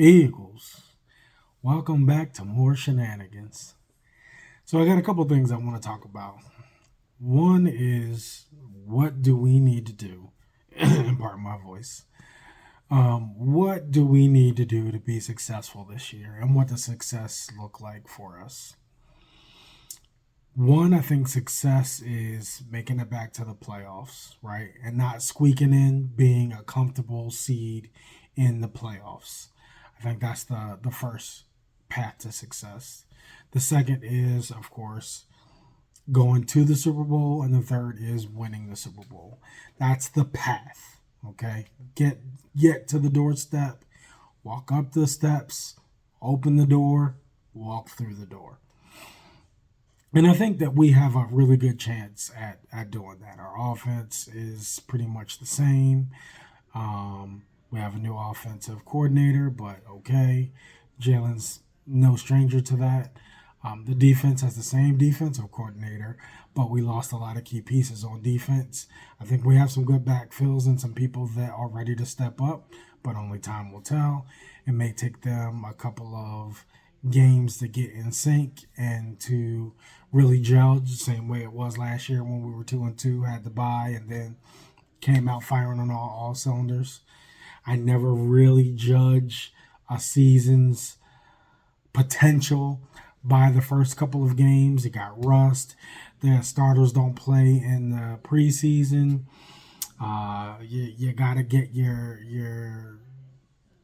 Eagles, welcome back to more shenanigans. So, I got a couple things I want to talk about. One is what do we need to do? Pardon my voice. What do we need to do to be successful this year, and what does success look like for us? One, I think success is making it back to the playoffs, right? And not squeaking in, being a comfortable seed in the playoffs. I think that's the first path to success. The second is, of course, going to the Super Bowl, and the third is winning the Super Bowl. That's the path. Okay, get to the doorstep, walk up the steps, open the door, walk through the door. And I think that we have a really good chance at doing that. Our offense is pretty much the same. We have a new offensive coordinator, but okay. Jalen's no stranger to that. The defense has the same defensive coordinator, but we lost a lot of key pieces on defense. I think we have some good backfills and some people that are ready to step up, but only time will tell. It may take them a couple of games to get in sync and to really gel the same way it was last year when we were 2-2, had the bye, and then came out firing on all cylinders. I never really judge a season's potential by the first couple of games. It got rust. The starters don't play in the preseason. You got to get your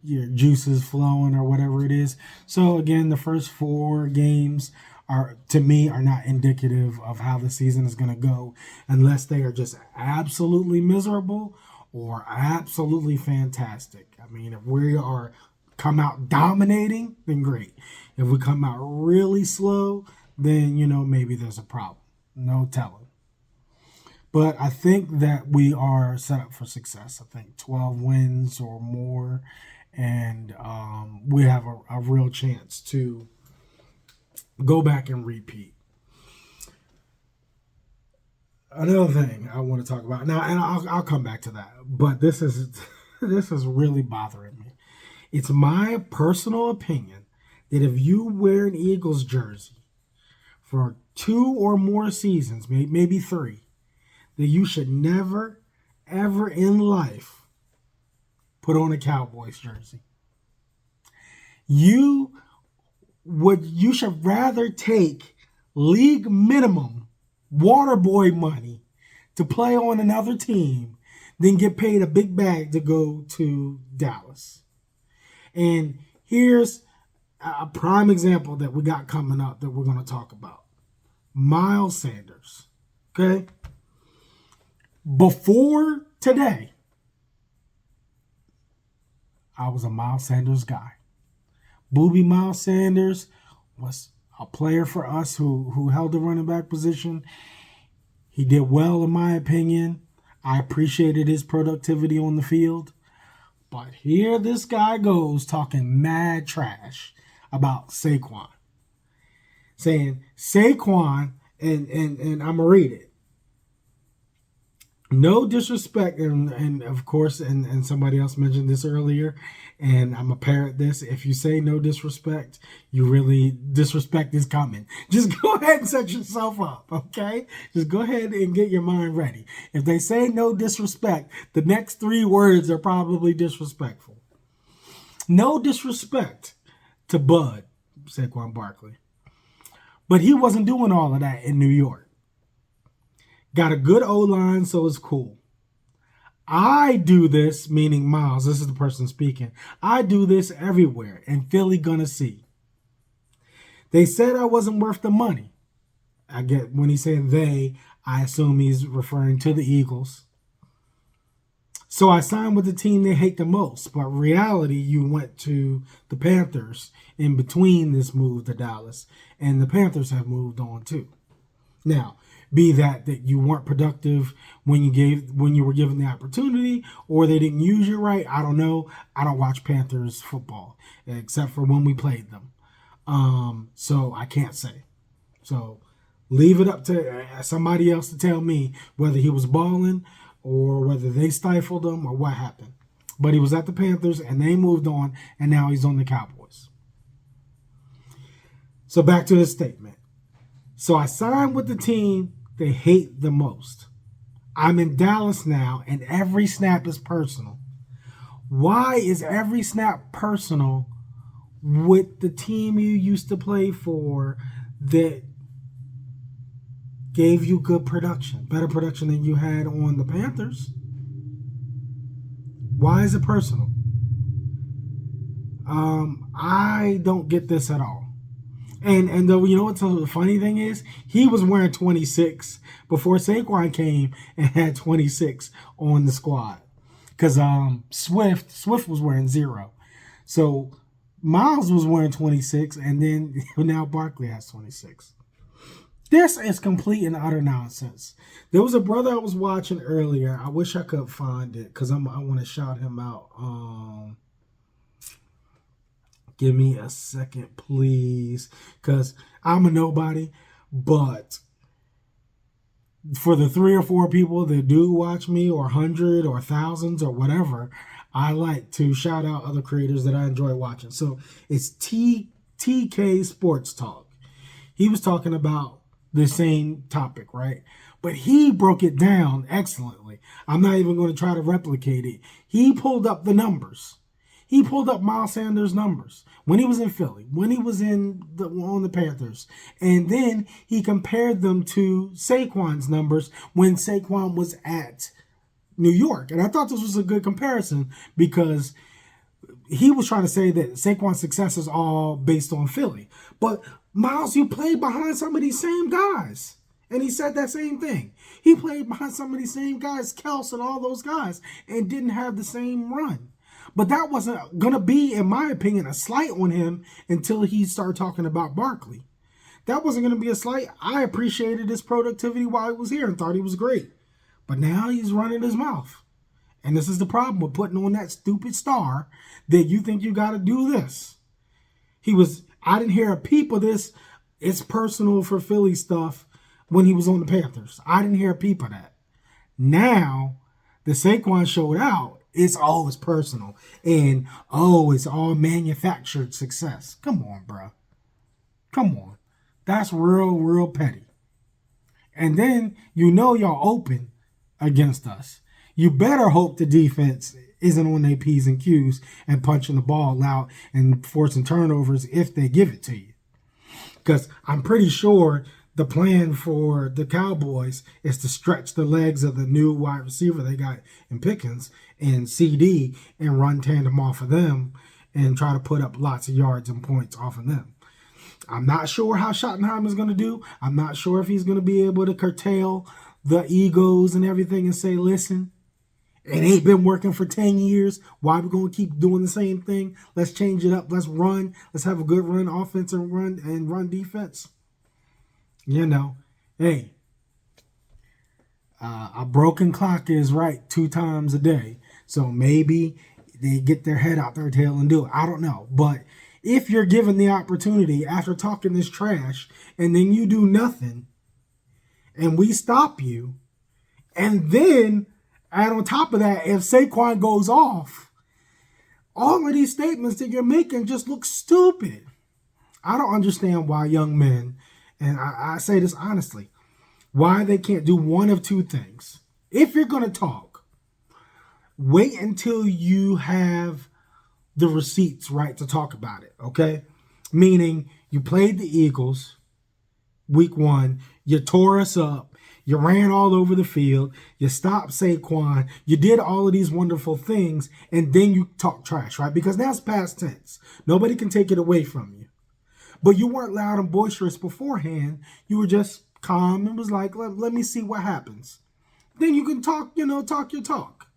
juices flowing or whatever it is. So again, the first four games are, to me, are not indicative of how the season is going to go unless they are just absolutely miserable or absolutely fantastic. I mean, if we are come out dominating, then great. If we come out really slow, then maybe there's a problem. No telling. But I think that we are set up for success. I think 12 wins or more, and we have a real chance to go back and repeat. Another thing I want to talk about now, and I'll come back to that, but this is really bothering me. It's my personal opinion that if you wear an Eagles jersey for 2 or more seasons, maybe 3, that you should never, ever in life put on a Cowboys jersey. You should rather take league minimum waterboy money to play on another team than get paid a big bag to go to Dallas. And here's a prime example that we got coming up that we're going to talk about. Miles Sanders. Okay? Before today, I was a Miles Sanders guy. Booby Miles Sanders was a player for us who held the running back position. He did well, in my opinion. I appreciated his productivity on the field. But here this guy goes talking mad trash about Saquon. Saying Saquon, and I'm going to read it. No disrespect, and of course, and somebody else mentioned this earlier, and I'm going to parrot this. If you say no disrespect, you really, disrespect is coming. Just go ahead and set yourself up, okay? Just go ahead and get your mind ready. If they say no disrespect, the next 3 words are probably disrespectful. No disrespect to Bud, Saquon Barkley. But he wasn't doing all of that in New York. Got a good O-line, so it's cool. I do this, meaning Miles, this is the person speaking. I do this everywhere, and Philly gonna see. They said I wasn't worth the money. I get when he said they, I assume he's referring to the Eagles. So I signed with the team they hate the most. But reality, you went to the Panthers in between this move to Dallas, and the Panthers have moved on too. Now, be that you weren't productive when you were given the opportunity, or they didn't use you right. I don't know. I don't watch Panthers football except for when we played them. So I can't say. So leave it up to somebody else to tell me whether he was balling or whether they stifled him or what happened. But he was at the Panthers, and they moved on, and now he's on the Cowboys. So back to his statement. So I signed with the team they hate the most. I'm in Dallas now, and every snap is personal. Why is every snap personal with the team you used to play for that gave you good production, better production than you had on the Panthers? Why is it personal? I don't get this at all. And though, you know what the funny thing is? He was wearing 26 before Saquon came and had 26 on the squad. Because Swift was wearing 0. So Miles was wearing 26, and then now Barkley has 26. This is complete and utter nonsense. There was a brother I was watching earlier. I wish I could find it because I want to shout him out. Give me a second, please, because I'm a nobody. But for the 3 or 4 people that do watch me, or 100 or thousands or whatever, I like to shout out other creators that I enjoy watching. So it's TK Sports Talk. He was talking about the same topic, right? But he broke it down excellently. I'm not even going to try to replicate it. He pulled up the numbers. He pulled up Miles Sanders' numbers when he was in Philly, when he was on the Panthers. And then he compared them to Saquon's numbers when Saquon was at New York. And I thought this was a good comparison because he was trying to say that Saquon's success is all based on Philly. But Miles, you played behind some of these same guys. And he said that same thing. He played behind some of these same guys, Kels and all those guys, and didn't have the same run. But that wasn't going to be, in my opinion, a slight on him until he started talking about Barkley. That wasn't going to be a slight. I appreciated his productivity while he was here and thought he was great. But now he's running his mouth. And this is the problem with putting on that stupid star that you think you got to do this. I didn't hear a peep of this. It's personal for Philly stuff when he was on the Panthers. I didn't hear a peep of that. Now, the Saquon showed out. It's personal. And, it's all manufactured success. Come on, bro. Come on. That's real petty. And then, y'all open against us. You better hope the defense isn't on their P's and Q's and punching the ball out and forcing turnovers if they give it to you. Because I'm pretty sure the plan for the Cowboys is to stretch the legs of the new wide receiver they got in Pickens and CD and run tandem off of them and try to put up lots of yards and points off of them. I'm not sure how Schottenheim is going to do. I'm not sure if he's going to be able to curtail the egos and everything and say, listen, it ain't been working for 10 years. Why are we going to keep doing the same thing? Let's change it up. Let's run. Let's have a good run offense and run defense. Hey, a broken clock is right 2 times a day. So maybe they get their head out their tail and do it. I don't know. But if you're given the opportunity after talking this trash and then you do nothing and we stop you, and then add on top of that, if Saquon goes off, all of these statements that you're making just look stupid. I don't understand why young men, and I say this honestly, why they can't do one of 2 things. If you're going to talk, wait until you have the receipts right to talk about it, okay? Meaning, you played the Eagles week 1, you tore us up, you ran all over the field, you stopped Saquon, you did all of these wonderful things, and then you talk trash, right? Because that's past tense. Nobody can take it away from you. But you weren't loud and boisterous beforehand. You were just calm and was like, let me see what happens. Then you can talk, talk your talk.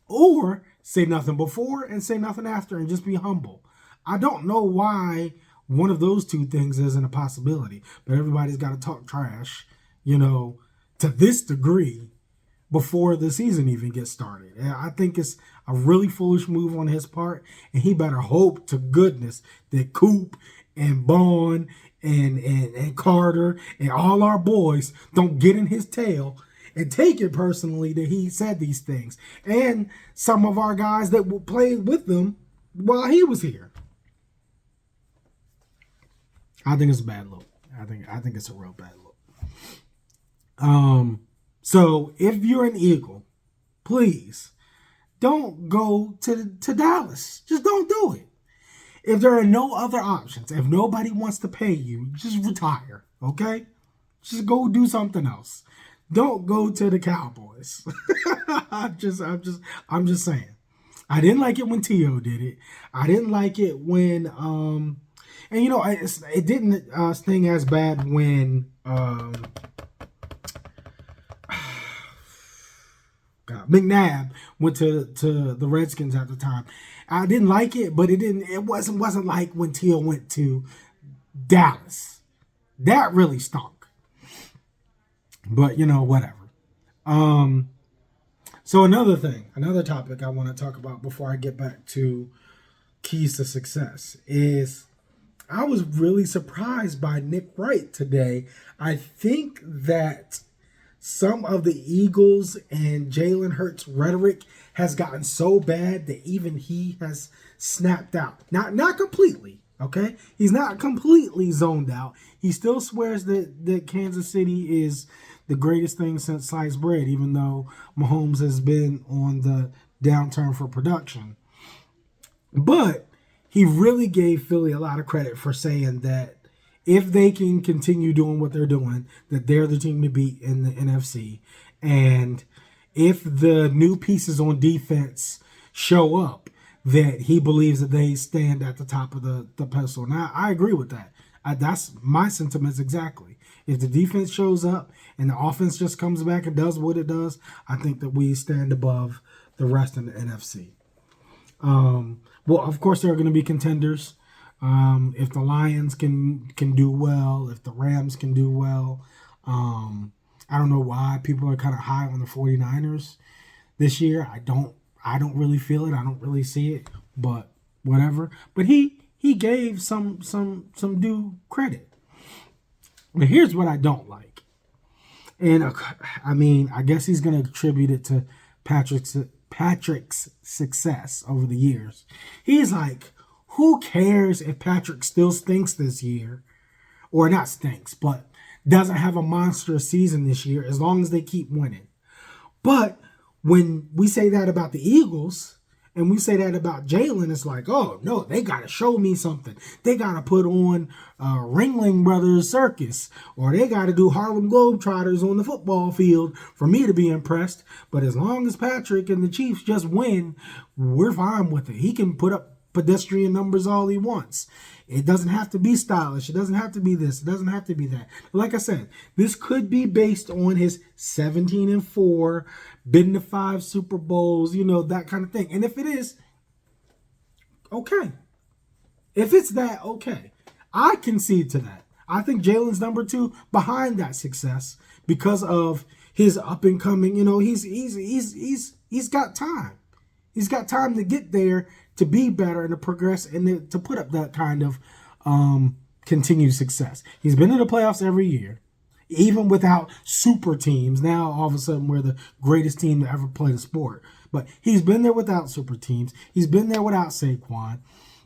Or say nothing before and say nothing after and just be humble. I don't know why one of those 2 things isn't a possibility, but everybody's got to talk trash, to this degree before the season even gets started. And I think it's a really foolish move on his part, and he better hope to goodness that Coop and Bond and Carter and all our boys don't get in his tail and take it personally that he said these things. And some of our guys that played with them while he was here. I think it's a bad look. I think it's a real bad look. So if you're an Eagle, please don't go to Dallas. Just don't do it. If there are no other options, if nobody wants to pay you, just retire, okay? Just go do something else. Don't go to the Cowboys. I'm just saying. I didn't like it when T.O. did it. I didn't like it when and you know it didn't sting as bad when McNabb went to the Redskins at the time. I didn't like it, but it wasn't like when T.O. went to Dallas. That really stunk. But, you know, whatever. So another topic I want to talk about before I get back to keys to success is I was really surprised by Nick Wright today. I think that some of the Eagles and Jalen Hurts rhetoric has gotten so bad that even he has snapped out. Not completely, okay? He's not completely zoned out. He still swears that Kansas City is the greatest thing since sliced bread, even though Mahomes has been on the downturn for production. But he really gave Philly a lot of credit for saying that if they can continue doing what they're doing, that they're the team to beat in the NFC. And if the new pieces on defense show up, that he believes that they stand at the top of the pedestal. Now, I agree with that. That's my sentiments exactly. If the defense shows up and the offense just comes back and does what it does, I think that we stand above the rest in the NFC. Well, of course, there are going to be contenders. If the Lions can do well, if the Rams can do well. I don't know why people are kind of high on the 49ers this year. I don't really feel it. I don't really see it, but whatever. But he gave some due credit. But here's what I don't like. And I mean, I guess he's going to attribute it to Patrick's success over the years. He's like, who cares if Patrick still stinks this year? Or not stinks, but doesn't have a monstrous season this year as long as they keep winning. But when we say that about the Eagles and we say that about Jalen, it's like, oh, no, they got to show me something. They got to put on Ringling Brothers Circus, or they got to do Harlem Globetrotters on the football field for me to be impressed. But as long as Patrick and the Chiefs just win, we're fine with it. He can put up pedestrian numbers all he wants. It doesn't have to be stylish. It doesn't have to be this. It doesn't have to be that. Like I said, this could be based on his 17-4, been to 5 Super Bowls, you know, that kind of thing. And if it is, okay. If it's that, okay. I concede to that. I think Jalen's number 2 behind that success because of his up and coming. You know, he's got time. He's got time to get there, to be better and to progress and to put up that kind of continued success. He's been in the playoffs every year, even without super teams. Now, all of a sudden, we're the greatest team to ever play the sport. But he's been there without super teams. He's been there without Saquon.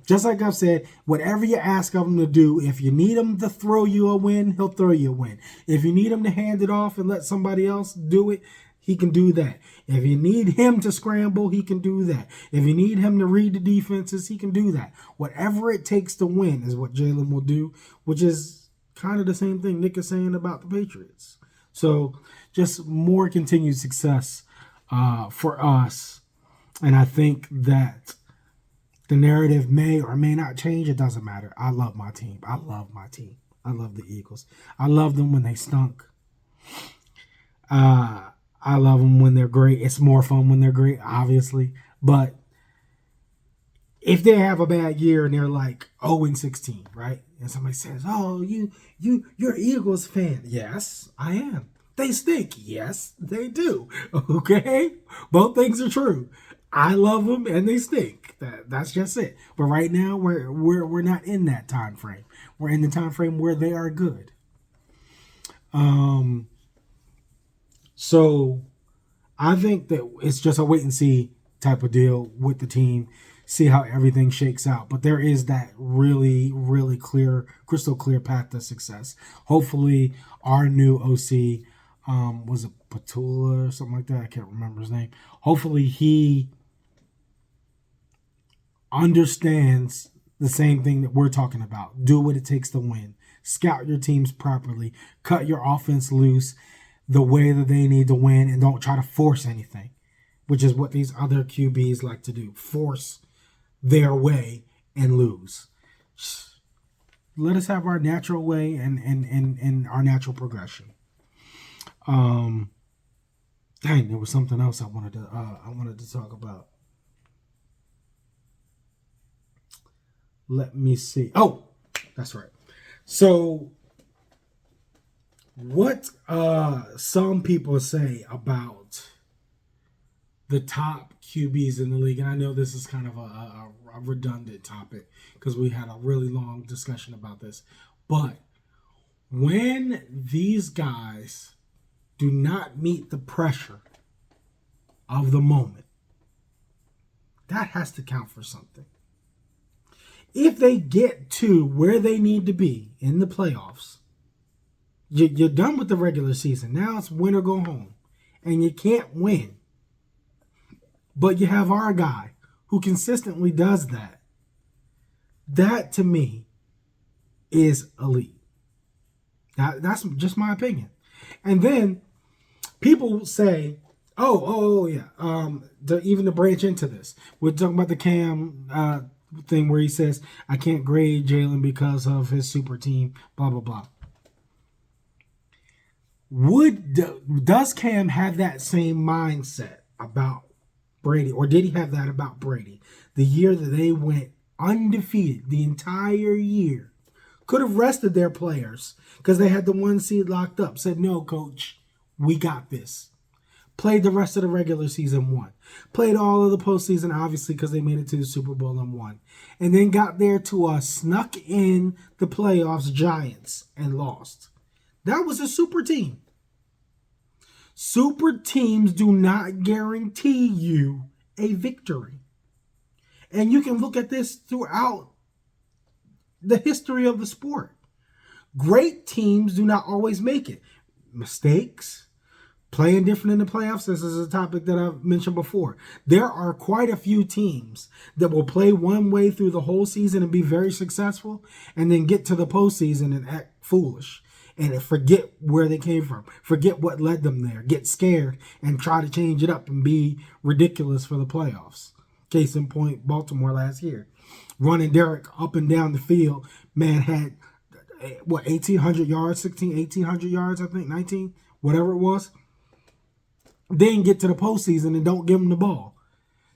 Just like I've said, whatever you ask of him to do, if you need him to throw you a win, he'll throw you a win. If you need him to hand it off and let somebody else do it, he can do that. If you need him to scramble, he can do that. If you need him to read the defenses, he can do that. Whatever it takes to win is what Jalen will do, which is kind of the same thing Nick is saying about the Patriots. So just more continued success for us. And I think that the narrative may or may not change. It doesn't matter. I love my team. I love my team. I love the Eagles. I love them when they stunk. I love them when they're great. It's more fun when they're great, obviously. But if they have a bad year and they're like 0-16, right? And somebody says, "Oh, you're an Eagles fan." Yes, I am. They stink. Yes, they do. Okay? Both things are true. I love them and they stink. That's just it. But right now we're not in that time frame. We're in the time frame where they are good. So I think that it's just a wait and see type of deal with the team, see how everything shakes out. But there is that really, really clear, crystal clear path to success. Hopefully, our new OC was it Patula or something like that. I can't remember his name. Hopefully, he understands the same thing that we're talking about. Do what it takes to win. Scout your teams properly. Cut your offense loose the way that they need to win, and don't try to force anything, which is what these other QBs like to do. Force their way and lose. Let us have our natural way and our natural progression. Dang, there was something else I wanted to talk about. Let me see. Oh, that's right. So what some people say about the top QBs in the league, and I know this is kind of a redundant topic because we had a really long discussion about this, but when these guys do not meet the pressure of the moment, that has to count for something. If they get to where they need to be in the playoffs, you're done with the regular season. Now it's win or go home. And you can't win. But you have our guy who consistently does that. That, to me, is elite. That's just my opinion. And then people say, yeah, even to branch into this, we're talking about the Cam thing where he says, I can't grade Jalen because of his super team, blah, blah, blah. Does Cam have that same mindset about Brady, or did he have that about Brady? The year that they went undefeated the entire year, could have rested their players because they had the 1 seed locked up, said, no, coach, we got this. Played the rest of the regular season, won. Played all of the postseason, obviously, because they made it to the Super Bowl and won. And then got there to snuck in the playoffs, Giants, and lost. That was a super team. Super teams do not guarantee you a victory. And you can look at this throughout the history of the sport. Great teams do not always make it. Mistakes, playing different in the playoffs. This is a topic that I've mentioned before. There are quite a few teams that will play one way through the whole season and be very successful, and then get to the postseason and act foolish and forget where they came from, forget what led them there, get scared and try to change it up and be ridiculous for the playoffs. Case in point, Baltimore last year. Running Derek up and down the field, man had, 1,800 yards, 1,800 yards, I think, 19, whatever it was. Then get to the postseason and don't give him the ball.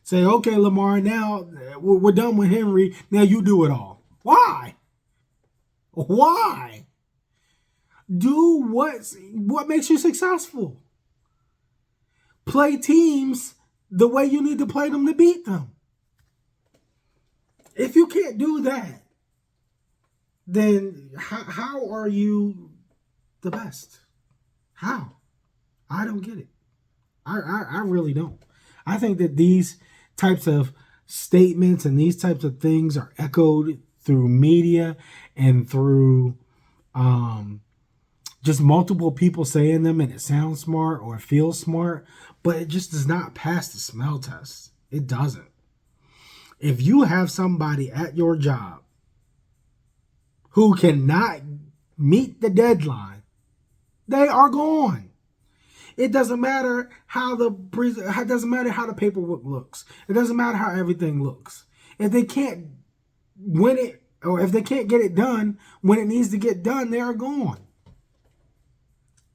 Say, okay, Lamar, now we're done with Henry. Now you do it all. Why? Why? Do what makes you successful. Play teams the way you need to play them to beat them. If you can't do that, then how are you the best? How? I don't get it. I really don't. I think that these types of statements and these types of things are echoed through media and through just multiple people saying them, and it sounds smart or it feels smart, but it just does not pass the smell test. It doesn't. If you have somebody at your job who cannot meet the deadline, they are gone. It doesn't matter how the paperwork looks. It doesn't matter how everything looks. If they can't win it, or if they can't get it done when it needs to get done, they are gone.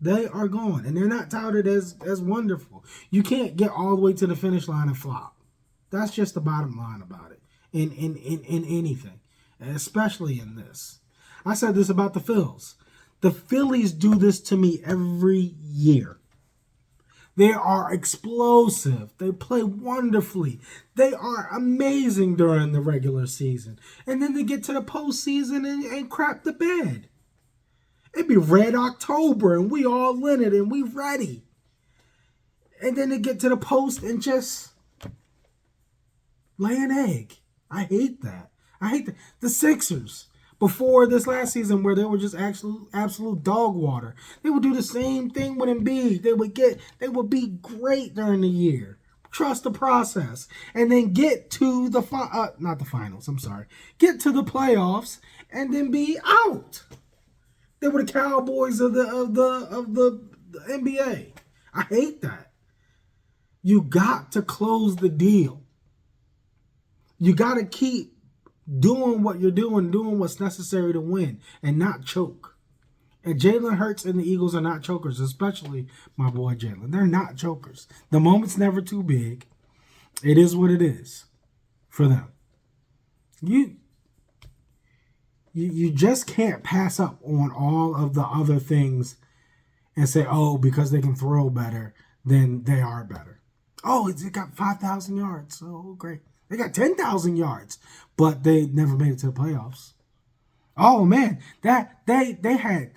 They are gone, and they're not touted as wonderful. You can't get all the way to the finish line and flop. That's just the bottom line about it. In anything, especially in this. I said this about the Phils. The Phillies do this to me every year. They are explosive. They play wonderfully. They are amazing during the regular season. And then they get to the postseason and crap the bed. It'd be Red October and we all in it and we ready. and then they get to the post and just lay an egg. I hate that. I hate that. The Sixers, before this last season where they were just absolute dog water, they would do the same thing with Embiid. They would be great during the year. Trust the process, and then get to the not the finals. I'm sorry, get to the playoffs, and then be out. They were the Cowboys of the NBA. I hate that. You got to close the deal. You got to keep doing what you're doing what's necessary to win, and not choke. And Jalen Hurts and the Eagles are not chokers, especially my boy Jalen. They're not chokers. The moment's never too big. It is what it is for them. You just can't pass up on all of the other things and say, oh, because they can throw better, then they are better. Oh, it got 5,000 yards. Oh, great. They got 10,000 yards, but they never made it to the playoffs. Oh, man, that they had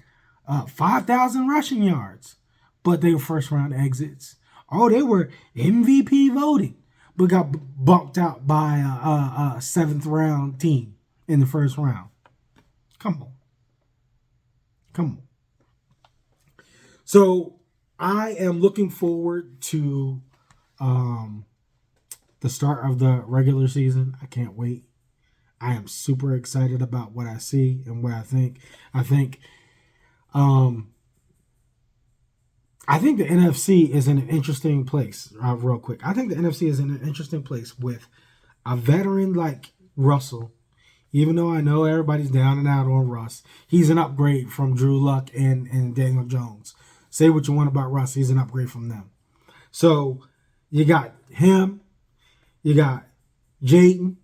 5,000 rushing yards, but they were first-round exits. Oh, they were MVP voting, but got bumped out by a seventh-round team in the first round. Come on. So I am looking forward to the start of the regular season. I can't wait. I am super excited about what I see and what I think. I think the NFC is in an interesting place. Real quick, I think the NFC is in an interesting place with a veteran like Russell. Even though I know everybody's down and out on Russ, he's an upgrade from Drew Luck and Daniel Jones. Say what you want about Russ, he's an upgrade from them. So you got him, you got Jayden,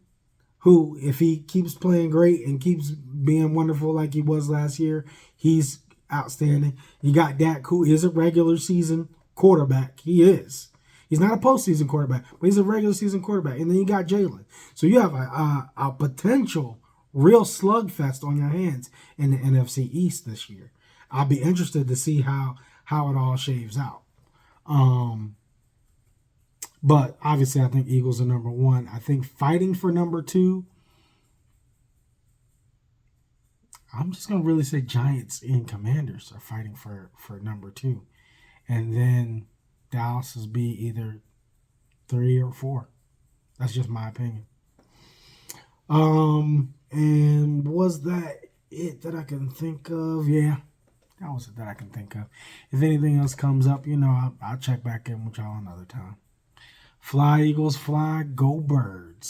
who, if he keeps playing great and keeps being wonderful like he was last year, he's outstanding. You got Dak, who is a regular season quarterback. He is. He's not a postseason quarterback, but he's a regular season quarterback. And then you got Jalen. So you have a potential real slugfest on your hands in the NFC East this year. I'll be interested to see how it all shaves out. But obviously, I think Eagles are number one. I think fighting for number two, I'm just going to really say Giants and Commanders are fighting for number two. And then Dallas is be either 3 or 4. That's just my opinion. And was that it that I can think of? Yeah, that was it that I can think of. If anything else comes up, I'll check back in with y'all another time. Fly, Eagles, fly, go Birds.